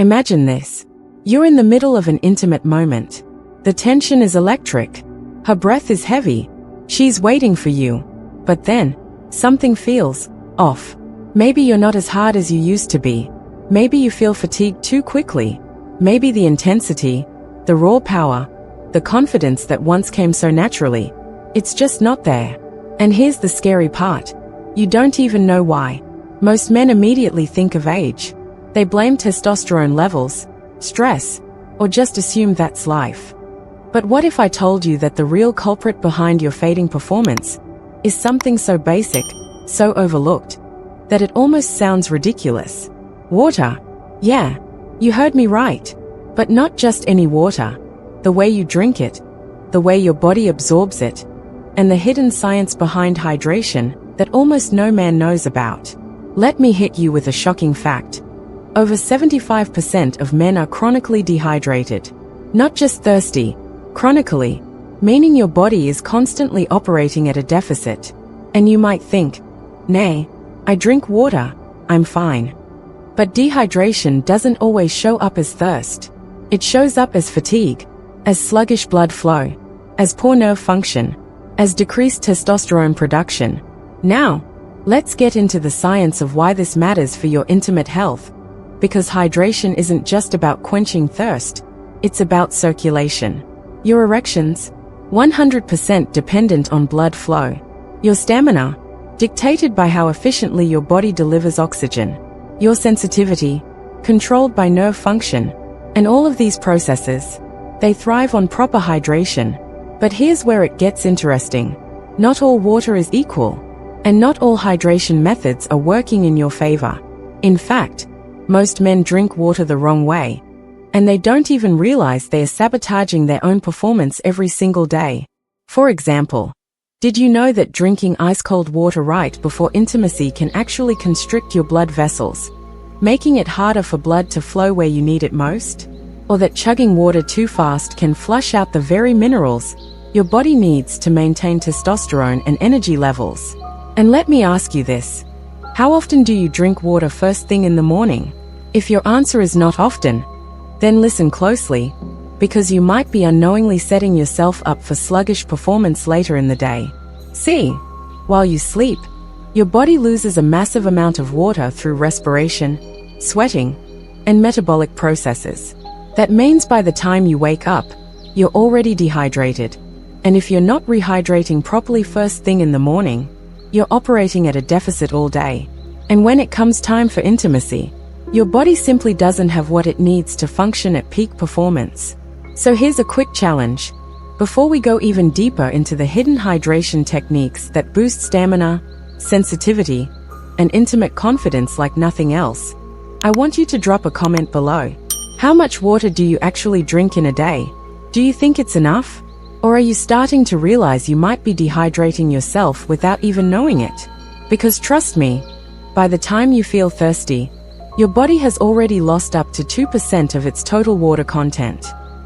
Imagine this. You're in the middle of an intimate moment. The tension is electric. Her breath is heavy. She's waiting for you. But then, something feels off. Maybe you're not as hard as you used to be. Maybe you feel fatigued too quickly. Maybe the intensity, the raw power, the confidence that once came so naturally, it's just not there. And here's the scary part. You don't even know why. Most men immediately think of age. They blame testosterone levels, stress, or just assume that's life. But what if I told you that the real culprit behind your fading performance is something so basic, so overlooked, that it almost sounds ridiculous? Water. Yeah, you heard me right. But not just any water. The way you drink it, the way your body absorbs it, and the hidden science behind hydration that almost no man knows about. Let me hit you with a shocking fact. Over 75% of men are chronically dehydrated. Not just thirsty, chronically, meaning your body is constantly operating at a deficit. And you might think, nay, I drink water, I'm fine. But dehydration doesn't always show up as thirst. It shows up as fatigue, as sluggish blood flow, as poor nerve function, as decreased testosterone production. Now, let's get into the science of why this matters for your intimate health. Because hydration isn't just about quenching thirst, it's about circulation. Your erections, 100% dependent on blood flow. Your stamina, dictated by how efficiently your body delivers oxygen. Your sensitivity, controlled by nerve function. And all of these processes, they thrive on proper hydration. But here's where it gets interesting. Not all water is equal, and not all hydration methods are working in your favor. In fact, most men drink water the wrong way, and they don't even realize they are sabotaging their own performance every single day. For example, did you know that drinking ice-cold water right before intimacy can actually constrict your blood vessels, making it harder for blood to flow where you need it most? Or that chugging water too fast can flush out the very minerals your body needs to maintain testosterone and energy levels? And let me ask you this. How often do you drink water first thing in the morning? If your answer is not often, then listen closely, because you might be unknowingly setting yourself up for sluggish performance later in the day. See, while you sleep, your body loses a massive amount of water through respiration, sweating, and metabolic processes. That means by the time you wake up, you're already dehydrated. And if you're not rehydrating properly first thing in the morning, you're operating at a deficit all day. And when it comes time for intimacy, your body simply doesn't have what it needs to function at peak performance. So here's a quick challenge. Before we go even deeper into the hidden hydration techniques that boost stamina, sensitivity, and intimate confidence like nothing else, I want you to drop a comment below. How much water do you actually drink in a day? Do you think it's enough? Or are you starting to realize you might be dehydrating yourself without even knowing it? Because trust me, by the time you feel thirsty, your body has already lost up to 2% of its total water content.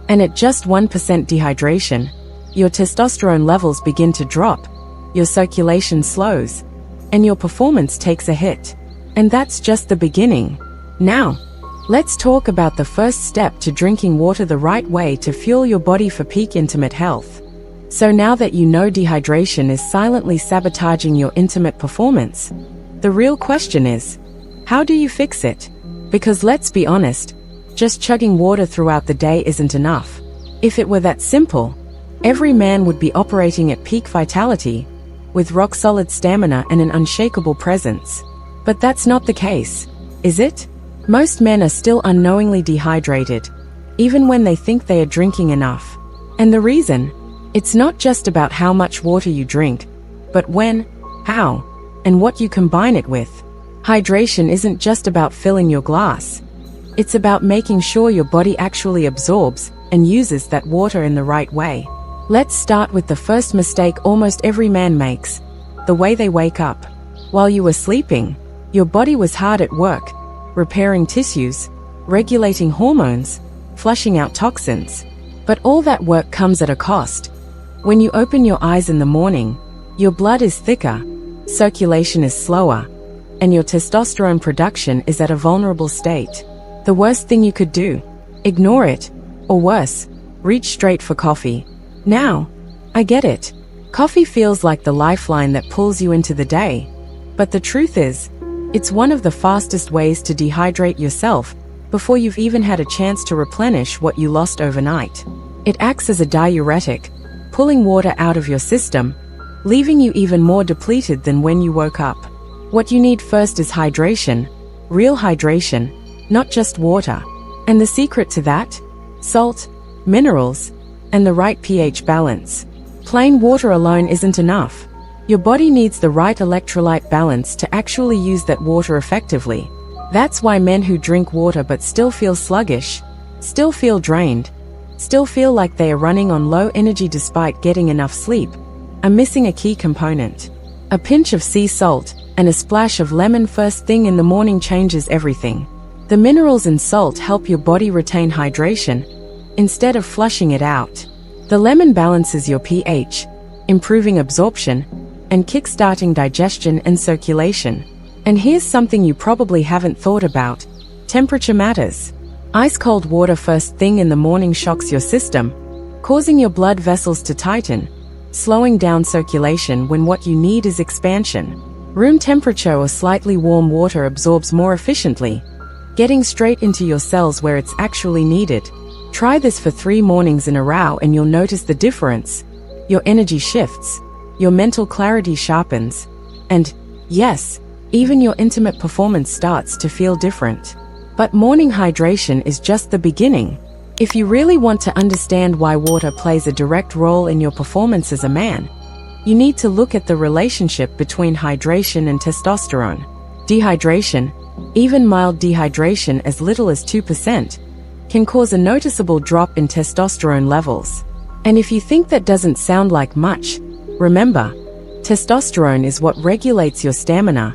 And at just 1% dehydration, your testosterone levels begin to drop, your circulation slows, and your performance takes a hit. And that's just the beginning. Now, let's talk about the first step to drinking water the right way to fuel your body for peak intimate health. So now that you know dehydration is silently sabotaging your intimate performance, the real question is, how do you fix it? Because let's be honest, just chugging water throughout the day isn't enough. If it were that simple, every man would be operating at peak vitality, with rock-solid stamina and an unshakable presence. But that's not the case, is it? Most men are still unknowingly dehydrated, even when they think they are drinking enough. And the reason? It's not just about how much water you drink, but when, how, and what you combine it with. Hydration isn't just about filling your glass. It's about making sure your body actually absorbs and uses that water in the right way. Let's start with the first mistake almost every man makes, the way they wake up. While you were sleeping, your body was hard at work, repairing tissues, regulating hormones, flushing out toxins. But all that work comes at a cost. When you open your eyes in the morning, your blood is thicker, circulation is slower, and your testosterone production is at a vulnerable state. The worst thing you could do? Ignore it. Or worse, reach straight for coffee. Now, I get it. Coffee feels like the lifeline that pulls you into the day. But the truth is, it's one of the fastest ways to dehydrate yourself before you've even had a chance to replenish what you lost overnight. It acts as a diuretic, pulling water out of your system, leaving you even more depleted than when you woke up. What you need first is hydration, real hydration, not just water. And the secret to that? Salt, minerals, and the right pH balance. Plain water alone isn't enough. Your body needs the right electrolyte balance to actually use that water effectively. That's why men who drink water but still feel sluggish, still feel drained, still feel like they are running on low energy despite getting enough sleep, are missing a key component. A pinch of sea salt and a splash of lemon first thing in the morning changes everything. The minerals in salt help your body retain hydration instead of flushing it out. The lemon balances your pH, improving absorption and kickstarting digestion and circulation. And here's something you probably haven't thought about. Temperature matters. Ice-cold water first thing in the morning shocks your system, causing your blood vessels to tighten, slowing down circulation when what you need is expansion. Room temperature or slightly warm water absorbs more efficiently, getting straight into your cells where it's actually needed. Try this for 3 mornings in a row and you'll notice the difference. Your energy shifts, your mental clarity sharpens, and, yes, even your intimate performance starts to feel different. But morning hydration is just the beginning. If you really want to understand why water plays a direct role in your performance as a man, you need to look at the relationship between hydration and testosterone. Dehydration, even mild dehydration as little as 2%, can cause a noticeable drop in testosterone levels. And if you think that doesn't sound like much, remember, testosterone is what regulates your stamina,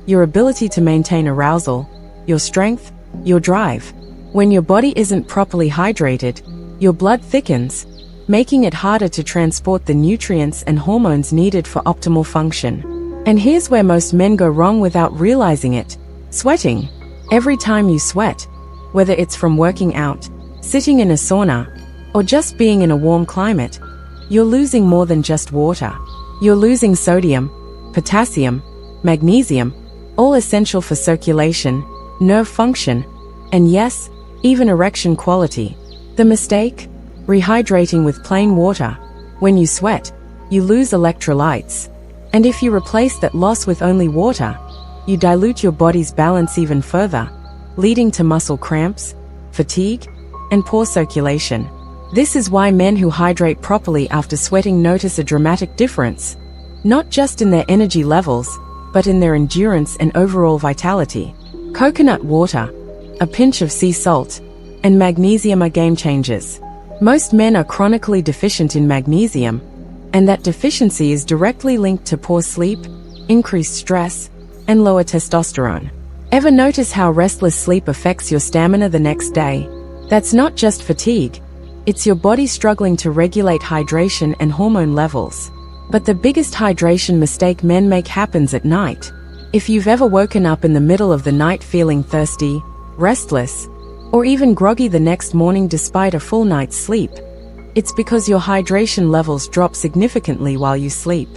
your ability to maintain arousal, your strength, your drive. When your body isn't properly hydrated, your blood thickens, making it harder to transport the nutrients and hormones needed for optimal function. And here's where most men go wrong without realizing it: sweating. Every time you sweat, whether it's from working out, sitting in a sauna, or just being in a warm climate, you're losing more than just water. You're losing sodium, potassium, magnesium, all essential for circulation, nerve function, and yes, even erection quality. The mistake? Rehydrating with plain water. When you sweat, you lose electrolytes. And if you replace that loss with only water, you dilute your body's balance even further, leading to muscle cramps, fatigue, and poor circulation. This is why men who hydrate properly after sweating notice a dramatic difference, not just in their energy levels, but in their endurance and overall vitality. Coconut water, a pinch of sea salt, and magnesium are game changers. Most men are chronically deficient in magnesium, and that deficiency is directly linked to poor sleep, increased stress, and lower testosterone. Ever notice how restless sleep affects your stamina the next day? That's not just fatigue. It's your body struggling to regulate hydration and hormone levels. But the biggest hydration mistake men make happens at night. If you've ever woken up in the middle of the night feeling thirsty, restless, or even groggy the next morning despite a full night's sleep, it's because your hydration levels drop significantly while you sleep.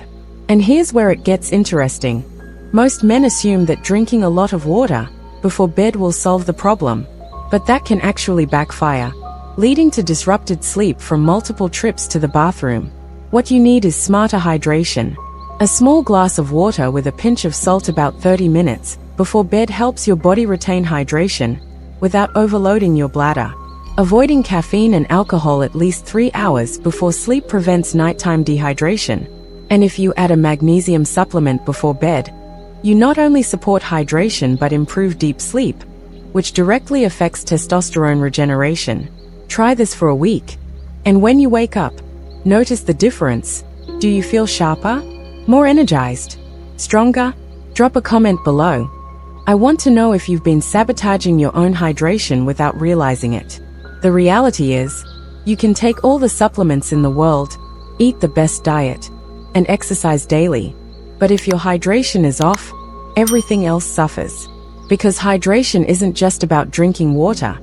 And here's where it gets interesting. Most men assume that drinking a lot of water before bed will solve the problem, but that can actually backfire, leading to disrupted sleep from multiple trips to the bathroom. What you need is smarter hydration. A small glass of water with a pinch of salt about 30 minutes before bed helps your body retain hydration without overloading your bladder. Avoiding caffeine and alcohol at least 3 hours before sleep prevents nighttime dehydration. And if you add a magnesium supplement before bed, you not only support hydration but improve deep sleep, which directly affects testosterone regeneration. Try this for a week, and when you wake up, notice the difference. Do you feel sharper? More energized? Stronger? Drop a comment below. I want to know if you've been sabotaging your own hydration without realizing it. The reality is, you can take all the supplements in the world, eat the best diet, and exercise daily. But if your hydration is off, everything else suffers. Because hydration isn't just about drinking water.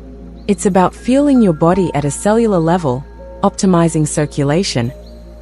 It's about fueling your body at a cellular level, optimizing circulation,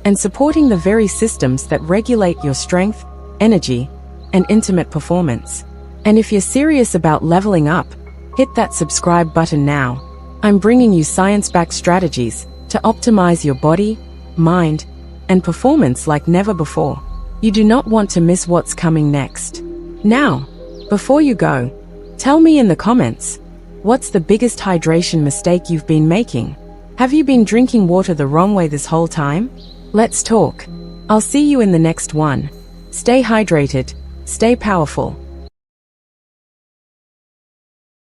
and supporting the very systems that regulate your strength, energy, and intimate performance. And if you're serious about leveling up, hit that subscribe button now. I'm bringing you science-backed strategies to optimize your body, mind, and performance like never before. You do not want to miss what's coming next. Now, before you go, tell me in the comments, what's the biggest hydration mistake you've been making? Have you been drinking water the wrong way this whole time? Let's talk. I'll see you in the next one. Stay hydrated, stay powerful,